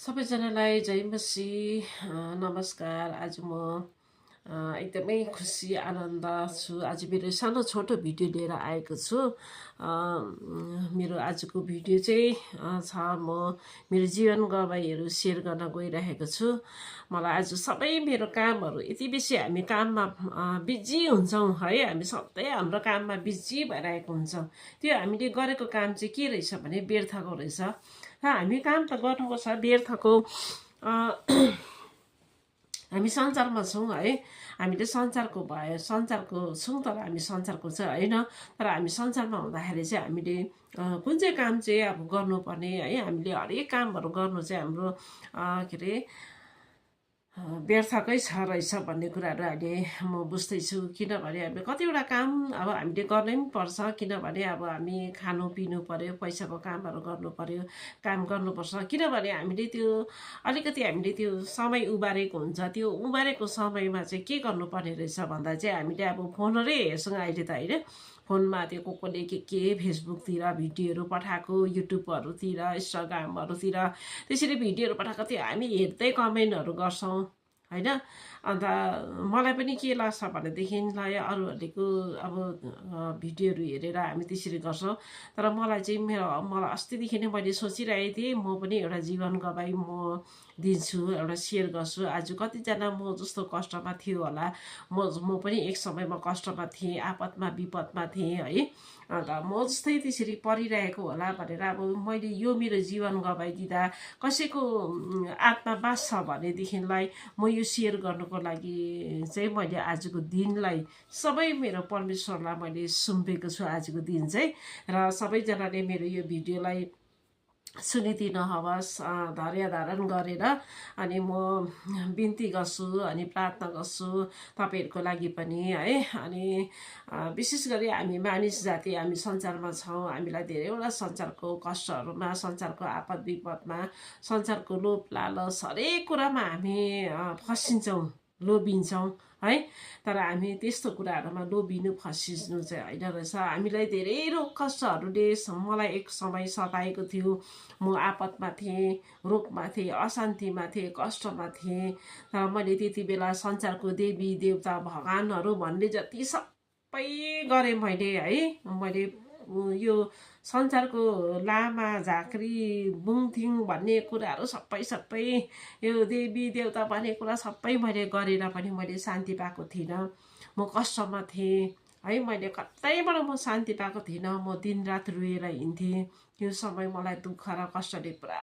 सबैजनालाई जय मसी नमस्कार। आज म एकदमै खुसी आनन्द छु। आज मेरो सानो छोटो भिडियो लिएर आएको छु। मेरो आजको भिडियो चाहिँ छ म मेरो जीवन गवाईहरू सेयर गर्न गइरहेको छु। मलाई आज सबै मेरो कामहरू यति बेसी हामी काममा बिजी हुन्छौँ है। हामी सधैँ हाम्रो काममा बिजी भइरहेको हुन्छौँ। त्यो हामीले गरेको काम चाहिँ के रहेछ भने व्यर्थको रहेछ। र हामी काम त गर्नुपर्छ व्यर्थको। हामी संसारमा छौँ है। हामीले संसारको छौँ तर हामी संसारको चाहिँ होइन। तर हामी संसारमा हुँदाखेरि चाहिँ हामीले कुन चाहिँ काम चाहिँ अब गर्नुपर्ने है। हामीले हरेक कामहरू गर्नु चाहिँ हाम्रो के अरे व्यर्थकै छ रहेछ भन्ने कुराहरू अहिले म बुझ्दैछु। किनभने हामीले कतिवटा काम अब हामीले गर्नै पनि पर्छ। किनभने अब हामी खानु पिनु पर्यो, पैसाको कामहरू गर्नु पर्यो, काम गर्नुपर्छ। किनभने हामीले त्यो अलिकति हामीले त्यो समय उबारेको हुन्छ। त्यो उबारेको समयमा चाहिँ के गर्नुपर्ने रहेछ भन्दा चाहिँ हामीले अब फोनहरू हेर्छौँ अहिले त होइन। फोनमा त्यो कोले के फेसबुकतिर भिडियोहरू पठाएको, युट्युबहरूतिर, इन्स्टाग्रामहरूतिर त्यसरी भिडियोहरू पठाएको त्यो हामी हेर्दै कमेन्टहरू गर्छौँ होइन। अन्त मलाई पनि के लाग्छ भनेदेखिलाई अरूहरूको अब भिडियोहरू हेरेर हामी त्यसरी गर्छौँ। तर मलाई चाहिँ मलाई अस्तिदेखि नै मैले सोचिरहेको थिएँ म पनि एउटा जीवन गवाई म दिन्छु, एउटा सेयर गर्छु। आज कतिजना म जस्तो कष्टमा थियो होला। म पनि एक समयमा कष्टमा थिएँ, आपतमा विपदमा थिएँ है। अन्त म जस्तै त्यसरी परिरहेको होला भनेर अब मैले यो मेरो जीवन गवाइदिँदा कसैको आत्मा बाँच्छ भनेदेखिलाई म यो सेयर गर्नुको लागि चाहिँ मैले आजको दिनलाई सबै मेरो परमेश्वरलाई मैले सुम्पेको छु आजको दिन चाहिँ। र सबैजनाले मेरो यो भिडियोलाई सुनिदिनु हवस्, धैर्य धारण गरेर। अनि म बिन्ती गर्छु अनि प्रार्थना गर्छु तपाईँहरूको लागि पनि है। अनि विशेष गरी हामी मानिस जाति हामी संसारमा छौँ। हामीलाई धेरैवटा संसारको कष्टहरूमा, संसारको आपद विपदमा, संसारको लोभ लालच हरेक कुरामा हामी फसिन्छौँ, लोभिन्छौँ है। तर हामी त्यस्तो कुराहरूमा लोभिनु फसिनु चाहिँ होइन रहेछ। हामीलाई धेरै रोग कष्टहरूले मलाई एक समय सताएको थियो। म आपतमा थिएँ, रोगमा थिएँ, अशान्तिमा थिएँ, कष्टमा थिएँ। तर मैले त्यति बेला संसारको देवी देवता भगवान्हरू भन्ने जति सबै गरेँ मैले है। मैले यो संसारको लामा झाँक्री बुङथिङ भन्ने कुराहरू सबै यो देवी देवता भन्ने कुरा सबै मैले गरेर पनि मैले शान्ति पाएको थिइनँ। म कष्टमा थिएँ है। मैले कतैबाट म शान्ति पाएको थिइनँ। म दिनरात रोएर हिँड्थेँ। त्यो समय मलाई दुःख र कष्टले पुरा